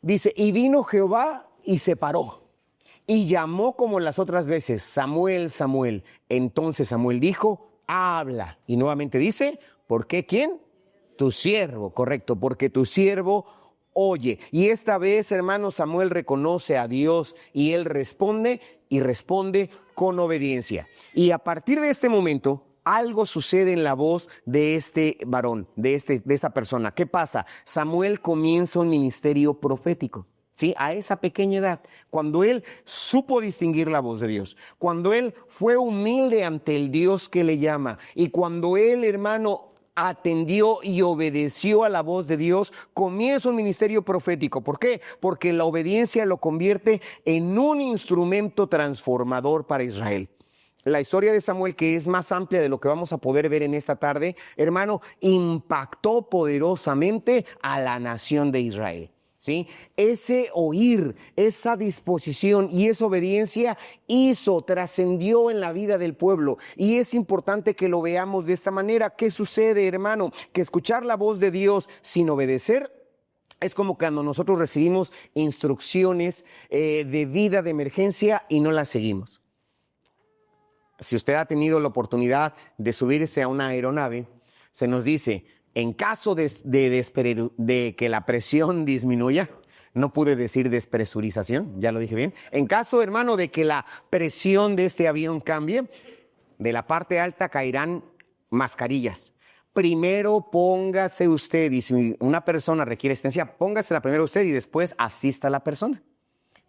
dice, y vino Jehová y se paró, y llamó como las otras veces, Samuel, Samuel. Entonces Samuel dijo, habla. Y nuevamente dice, ¿por qué quién? Tu siervo, correcto, porque tu siervo oye. Y esta vez, hermano, Samuel reconoce a Dios y él responde y responde con obediencia. Y a partir de este momento, algo sucede en la voz de este varón, de esta persona. ¿Qué pasa? Samuel comienza un ministerio profético, ¿sí? A esa pequeña edad, cuando él supo distinguir la voz de Dios, cuando él fue humilde ante el Dios que le llama y cuando él, hermano, atendió y obedeció a la voz de Dios, comienza un ministerio profético. ¿Por qué? Porque la obediencia lo convierte en un instrumento transformador para Israel. La historia de Samuel, que es más amplia de lo que vamos a poder ver en esta tarde, hermano, impactó poderosamente a la nación de Israel. ¿Sí? Ese oír, esa disposición y esa obediencia trascendió en la vida del pueblo. Y es importante que lo veamos de esta manera. ¿Qué sucede, hermano? Que escuchar la voz de Dios sin obedecer es como cuando nosotros recibimos instrucciones de vida de emergencia y no las seguimos. Si usted ha tenido la oportunidad de subirse a una aeronave, se nos dice, en caso de que la presión disminuya, no pude decir despresurización, ya lo dije bien, en caso, hermano, de que la presión de este avión cambie, de la parte alta caerán mascarillas. Primero póngase usted, y si una persona requiere asistencia, póngasela primero usted y después asista a la persona.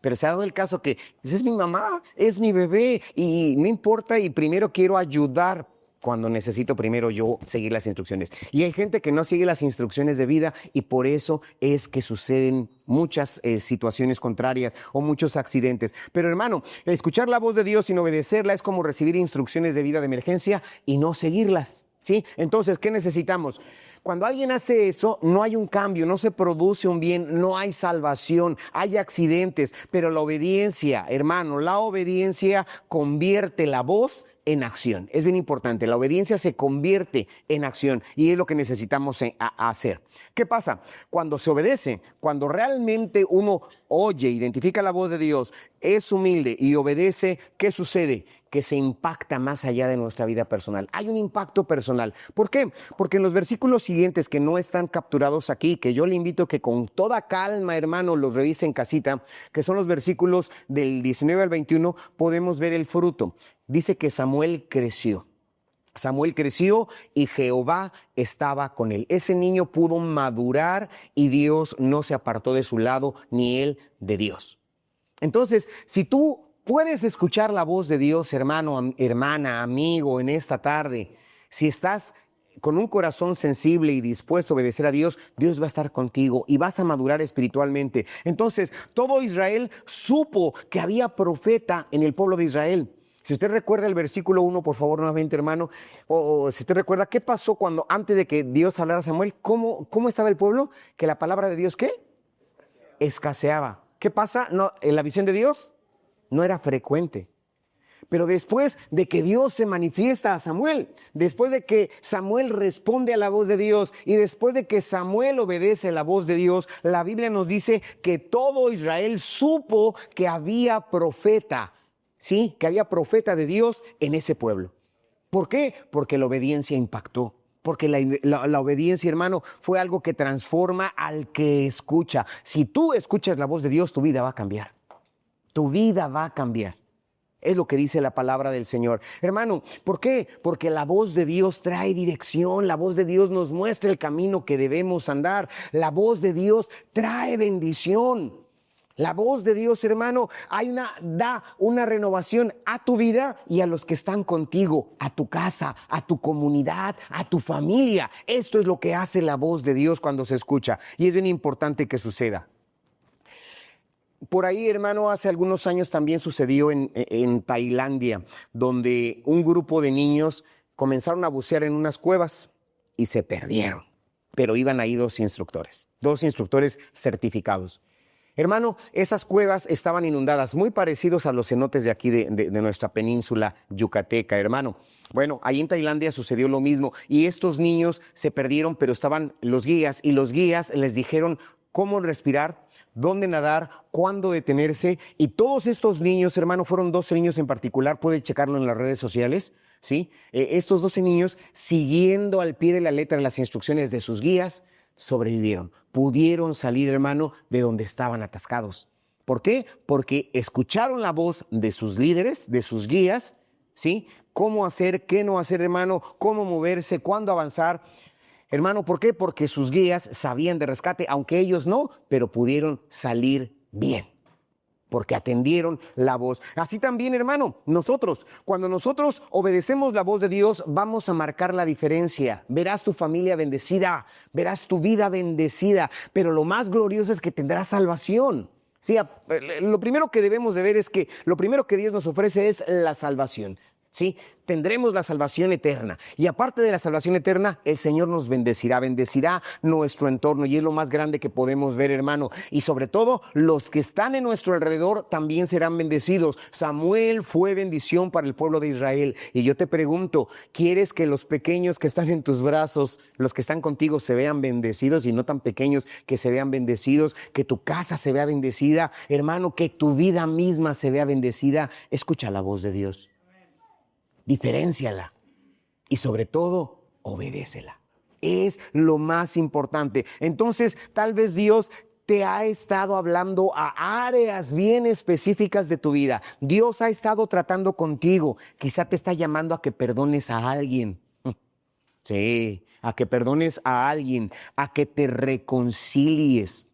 Pero se ha dado el caso que pues es mi mamá, es mi bebé y no importa y primero quiero ayudar cuando necesito primero yo seguir las instrucciones. Y hay gente que no sigue las instrucciones de vida y por eso es que suceden muchas situaciones contrarias o muchos accidentes. Pero hermano, escuchar la voz de Dios sin obedecerla es como recibir instrucciones de vida de emergencia y no seguirlas. ¿Sí? Entonces, ¿qué necesitamos? Cuando alguien hace eso, no hay un cambio, no se produce un bien, no hay salvación, hay accidentes, pero la obediencia, hermano, la obediencia convierte la voz en acción. Es bien importante, la obediencia se convierte en acción y es lo que necesitamos hacer. ¿Qué pasa? Cuando se obedece, cuando realmente uno oye, identifica la voz de Dios, es humilde y obedece, ¿qué sucede? Que se impacta más allá de nuestra vida personal. Hay un impacto personal. ¿Por qué? Porque en los versículos siguientes que no están capturados aquí, que yo le invito que con toda calma, hermano, los revise en casita, que son los versículos del 19 al 21, podemos ver el fruto. Dice que Samuel creció. Samuel creció y Jehová estaba con él. Ese niño pudo madurar y Dios no se apartó de su lado, ni él de Dios. Entonces, si tú puedes escuchar la voz de Dios, hermano, hermana, amigo, en esta tarde, si estás con un corazón sensible y dispuesto a obedecer a Dios, Dios va a estar contigo y vas a madurar espiritualmente. Entonces, todo Israel supo que había profeta en el pueblo de Israel. Si usted recuerda el versículo 1, por favor, nuevamente, hermano, o si usted recuerda, ¿qué pasó cuando antes de que Dios hablara a Samuel? ¿Cómo estaba el pueblo? Que la palabra de Dios, ¿qué? Escaseaba. ¿Qué pasa? No, en la visión de Dios no era frecuente. Pero después de que Dios se manifiesta a Samuel, después de que Samuel responde a la voz de Dios y después de que Samuel obedece a la voz de Dios, la Biblia nos dice que todo Israel supo que había profeta. Sí, que había profeta de Dios en ese pueblo. ¿Por qué? Porque la obediencia impactó. Porque la obediencia, hermano, fue algo que transforma al que escucha. Si tú escuchas la voz de Dios, tu vida va a cambiar. Tu vida va a cambiar. Es lo que dice la palabra del Señor. Hermano, ¿por qué? Porque la voz de Dios trae dirección. La voz de Dios nos muestra el camino que debemos andar. La voz de Dios trae bendición. La voz de Dios, hermano, da una renovación a tu vida y a los que están contigo, a tu casa, a tu comunidad, a tu familia. Esto es lo que hace la voz de Dios cuando se escucha y es bien importante que suceda. Por ahí, hermano, hace algunos años también sucedió en Tailandia, donde un grupo de niños comenzaron a bucear en unas cuevas y se perdieron. Pero iban ahí dos instructores certificados. Hermano, esas cuevas estaban inundadas, muy parecidos a los cenotes de aquí de nuestra península yucateca, hermano. Bueno, ahí en Tailandia sucedió lo mismo y estos niños se perdieron, pero estaban los guías y los guías les dijeron cómo respirar, dónde nadar, cuándo detenerse. Y todos estos niños, hermano, fueron 12 niños en particular, puede checarlo en las redes sociales, ¿sí? Estos 12 niños, siguiendo al pie de la letra las instrucciones de sus guías, sobrevivieron, pudieron salir, hermano, de donde estaban atascados. ¿Por qué? Porque escucharon la voz de sus líderes, de sus guías, ¿sí? Cómo hacer, qué no hacer, hermano, cómo moverse, cuándo avanzar. Hermano, ¿por qué? Porque sus guías sabían de rescate, aunque ellos no, pero pudieron salir bien, porque atendieron la voz. Así también, hermano, cuando nosotros obedecemos la voz de Dios, vamos a marcar la diferencia. Verás tu familia bendecida, verás tu vida bendecida, pero lo más glorioso es que tendrás salvación. Sí, lo primero que debemos de ver es que lo primero que Dios nos ofrece es la salvación. Sí, tendremos la salvación eterna. Y aparte de la salvación eterna, el Señor nos bendecirá nuestro entorno y es lo más grande que podemos ver, hermano. Y sobre todo, los que están en nuestro alrededor también serán bendecidos. Samuel fue bendición para el pueblo de Israel. Y yo te pregunto, ¿quieres que los pequeños que están en tus brazos, los que están contigo, se vean bendecidos y no tan pequeños que se vean bendecidos? Que tu casa se vea bendecida, hermano, que tu vida misma se vea bendecida. Escucha la voz de Dios. Diferénciala y sobre todo, obedécela. Es lo más importante. Entonces, tal vez Dios te ha estado hablando a áreas bien específicas de tu vida. Dios ha estado tratando contigo. Quizá te está llamando a que perdones a alguien. Sí, a que perdones a alguien, a que te reconcilies.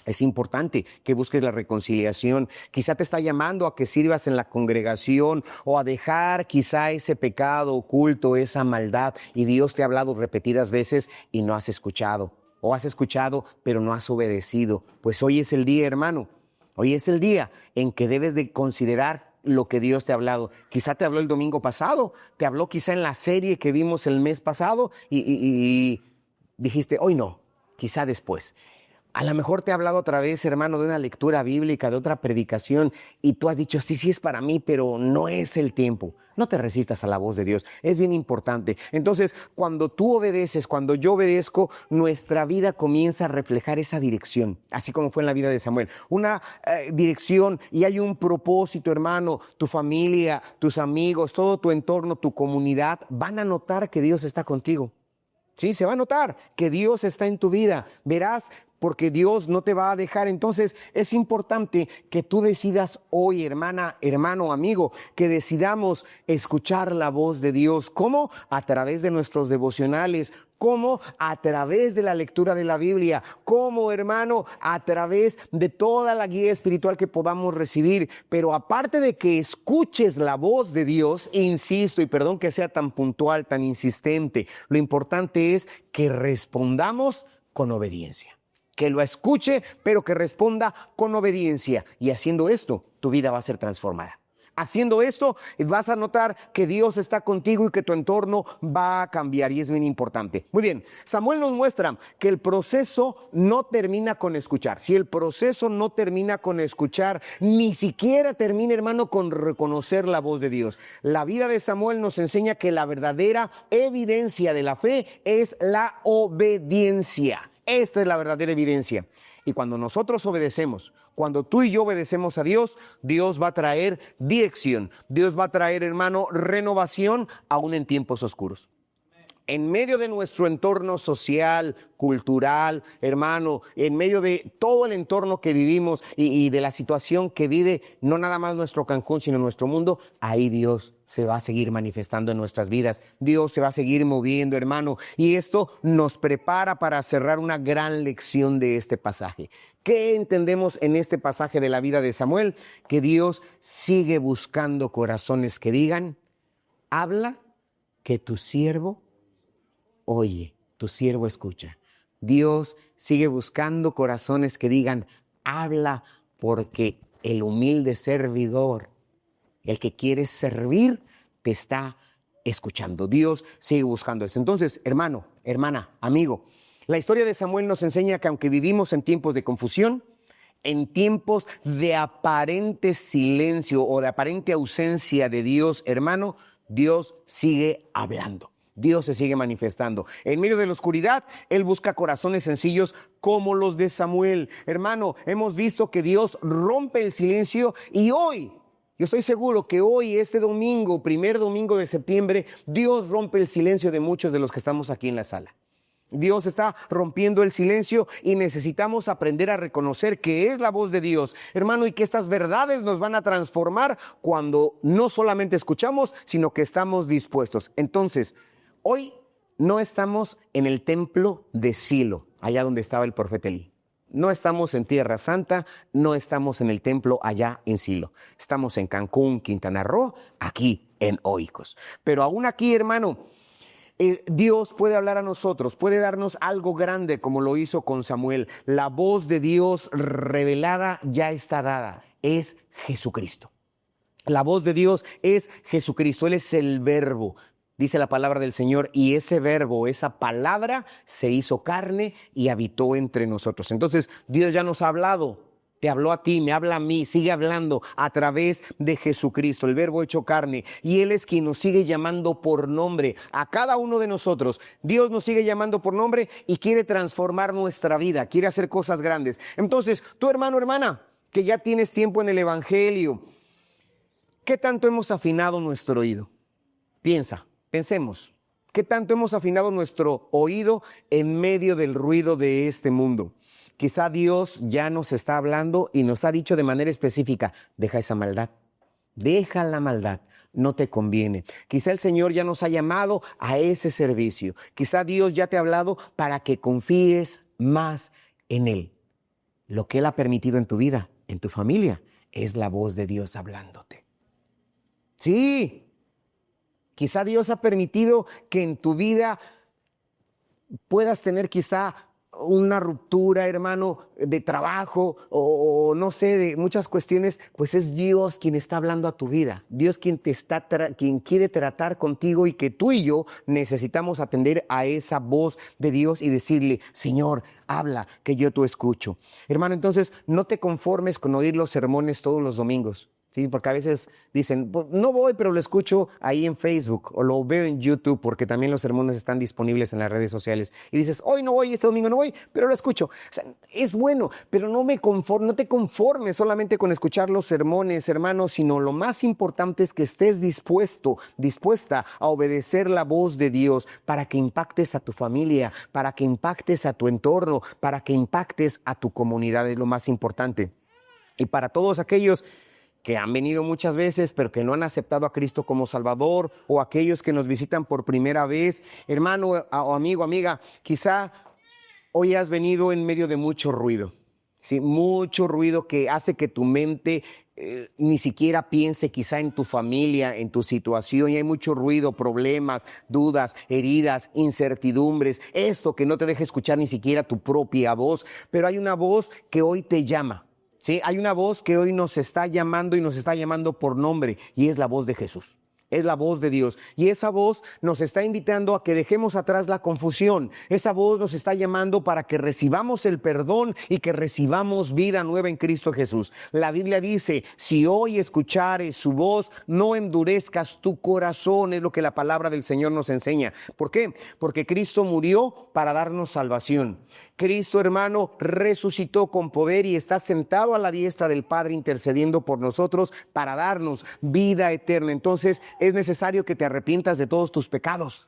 Es importante que busques la reconciliación. Quizá te está llamando a que sirvas en la congregación o a dejar quizá ese pecado oculto, esa maldad. Y Dios te ha hablado repetidas veces y no has escuchado. O has escuchado, pero no has obedecido. Pues hoy es el día, hermano. Hoy es el día en que debes de considerar lo que Dios te ha hablado. Quizá te habló el domingo pasado, te habló quizá en la serie que vimos el mes pasado y dijiste, hoy no, quizá después. A lo mejor te ha hablado otra vez, hermano, de una lectura bíblica, de otra predicación, y tú has dicho, sí es para mí, pero no es el tiempo. No te resistas a la voz de Dios, es bien importante. Entonces, cuando tú obedeces, cuando yo obedezco, nuestra vida comienza a reflejar esa dirección, así como fue en la vida de Samuel. Una dirección y hay un propósito, hermano. Tu familia, tus amigos, todo tu entorno, tu comunidad, van a notar que Dios está contigo. Sí, se va a notar que Dios está en tu vida. Verás, porque Dios no te va a dejar. Entonces es importante que tú decidas hoy, hermana, hermano, amigo, que decidamos escuchar la voz de Dios. ¿Cómo? A través de nuestros devocionales. ¿Cómo? A través de la lectura de la Biblia. ¿Cómo, hermano? A través de toda la guía espiritual que podamos recibir. Pero aparte de que escuches la voz de Dios, insisto, y perdón que sea tan puntual, tan insistente, lo importante es que respondamos con obediencia. Que lo escuche, pero que responda con obediencia. Y haciendo esto, tu vida va a ser transformada. Haciendo esto, vas a notar que Dios está contigo y que tu entorno va a cambiar. Y es bien importante. Muy bien, Samuel nos muestra que el proceso no termina con escuchar. Si el proceso no termina con escuchar, ni siquiera termina, hermano, con reconocer la voz de Dios. La vida de Samuel nos enseña que la verdadera evidencia de la fe es la obediencia. Esta es la verdadera evidencia. Y cuando nosotros obedecemos, cuando tú y yo obedecemos a Dios, Dios va a traer dirección. Dios va a traer, hermano, renovación aún en tiempos oscuros. En medio de nuestro entorno social, cultural, hermano, en medio de todo el entorno que vivimos y de la situación que vive, no nada más nuestro Cancún, sino nuestro mundo, ahí Dios se va a seguir manifestando en nuestras vidas. Dios se va a seguir moviendo, hermano. Y esto nos prepara para cerrar una gran lección de este pasaje. ¿Qué entendemos en este pasaje de la vida de Samuel? Que Dios sigue buscando corazones que digan, habla, que tu siervo oye, tu siervo escucha. Dios sigue buscando corazones que digan, habla, porque el humilde servidor, el que quiere servir, te está escuchando. Dios sigue buscando eso. Entonces, hermano, hermana, amigo, la historia de Samuel nos enseña que aunque vivimos en tiempos de confusión, en tiempos de aparente silencio o de aparente ausencia de Dios, hermano, Dios sigue hablando. Dios se sigue manifestando. En medio de la oscuridad, Él busca corazones sencillos como los de Samuel. Hermano, hemos visto que Dios rompe el silencio y hoy, yo estoy seguro que hoy, este domingo, primer domingo de septiembre, Dios rompe el silencio de muchos de los que estamos aquí en la sala. Dios está rompiendo el silencio y necesitamos aprender a reconocer que es la voz de Dios, hermano, y que estas verdades nos van a transformar cuando no solamente escuchamos, sino que estamos dispuestos. Entonces, hoy no estamos en el templo de Silo, allá donde estaba el profeta Elí. No estamos en Tierra Santa, no estamos en el templo allá en Silo. Estamos en Cancún, Quintana Roo, aquí en Oikos. Pero aún aquí, hermano, Dios puede hablar a nosotros, puede darnos algo grande como lo hizo con Samuel. La voz de Dios revelada ya está dada, es Jesucristo. La voz de Dios es Jesucristo, Él es el verbo. Dice la palabra del Señor, y ese verbo, esa palabra, se hizo carne y habitó entre nosotros. Entonces, Dios ya nos ha hablado, te habló a ti, me habla a mí, sigue hablando a través de Jesucristo, el verbo hecho carne. Y Él es quien nos sigue llamando por nombre, a cada uno de nosotros. Dios nos sigue llamando por nombre y quiere transformar nuestra vida, quiere hacer cosas grandes. Entonces, tú, hermano, hermana, que ya tienes tiempo en el Evangelio, ¿qué tanto hemos afinado nuestro oído? Pensemos, ¿qué tanto hemos afinado nuestro oído en medio del ruido de este mundo? Quizá Dios ya nos está hablando y nos ha dicho de manera específica, deja esa maldad, deja la maldad, no te conviene. Quizá el Señor ya nos ha llamado a ese servicio. Quizá Dios ya te ha hablado para que confíes más en Él. Lo que Él ha permitido en tu vida, en tu familia, es la voz de Dios hablándote. Sí. Quizá Dios ha permitido que en tu vida puedas tener quizá una ruptura, hermano, de trabajo o no sé, de muchas cuestiones, pues es Dios quien está hablando a tu vida. Dios quien quien quiere tratar contigo y que tú y yo necesitamos atender a esa voz de Dios y decirle, Señor, habla, que yo te escucho. Hermano, entonces no te conformes con oír los sermones todos los domingos. Sí, porque a veces dicen, pues, no voy, pero lo escucho ahí en Facebook o lo veo en YouTube, porque también los sermones están disponibles en las redes sociales. Y dices, hoy no voy, este domingo no voy, pero lo escucho. O sea, es bueno, pero no te conformes solamente con escuchar los sermones, hermano, sino lo más importante es que estés dispuesta a obedecer la voz de Dios para que impactes a tu familia, para que impactes a tu entorno, para que impactes a tu comunidad, es lo más importante. Y para todos aquellos que han venido muchas veces, pero que no han aceptado a Cristo como Salvador, o aquellos que nos visitan por primera vez, hermano o amigo, amiga, quizá hoy has venido en medio de mucho ruido, ¿sí? Mucho ruido que hace que tu mente ni siquiera piense quizá en tu familia, en tu situación, y hay mucho ruido, problemas, dudas, heridas, incertidumbres, esto que no te deja escuchar ni siquiera tu propia voz, pero hay una voz que hoy te llama. Sí, hay una voz que hoy nos está llamando y nos está llamando por nombre, y es la voz de Jesús. Es la voz de Dios, y esa voz nos está invitando a que dejemos atrás la confusión. Esa voz nos está llamando para que recibamos el perdón y que recibamos vida nueva en Cristo Jesús. La Biblia dice, si hoy escuchares su voz, no endurezcas tu corazón, es lo que la palabra del Señor nos enseña. ¿Por qué? Porque Cristo murió para darnos salvación. Cristo, hermano, resucitó con poder y está sentado a la diestra del Padre intercediendo por nosotros para darnos vida eterna. Entonces, es necesario que te arrepientas de todos tus pecados,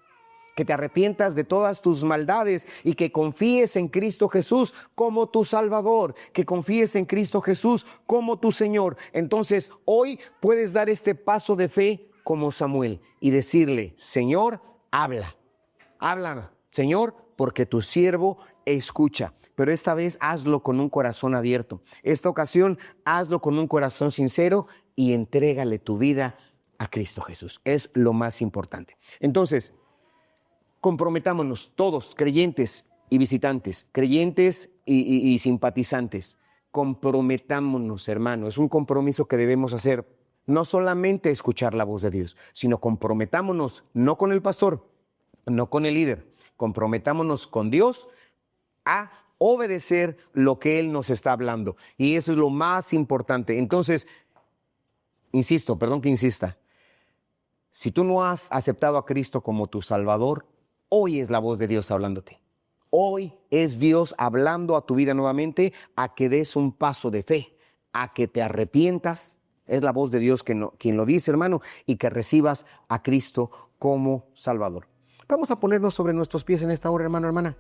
que te arrepientas de todas tus maldades y que confíes en Cristo Jesús como tu Salvador, que confíes en Cristo Jesús como tu Señor. Entonces, hoy puedes dar este paso de fe como Samuel y decirle, Señor, habla, Señor, porque tu siervo escucha. Pero esta vez hazlo con un corazón abierto. Esta ocasión hazlo con un corazón sincero y entrégale tu vida a Cristo Jesús. Es lo más importante. Entonces, comprometámonos todos, creyentes y visitantes, creyentes y simpatizantes. comprometámonos, hermano. Es un compromiso que debemos hacer. No solamente escuchar la voz de Dios, sino comprometámonos, no con el pastor, no con el líder, comprometámonos con Dios a obedecer lo que Él nos está hablando. Y eso es lo más importante. Entonces, insisto, perdón que insista, si tú no has aceptado a Cristo como tu Salvador, hoy es la voz de Dios hablándote. Hoy es Dios hablando a tu vida nuevamente a que des un paso de fe, a que te arrepientas. Es la voz de Dios quien lo dice, hermano, y que recibas a Cristo como Salvador. Vamos a ponernos sobre nuestros pies en esta hora, hermano, hermana.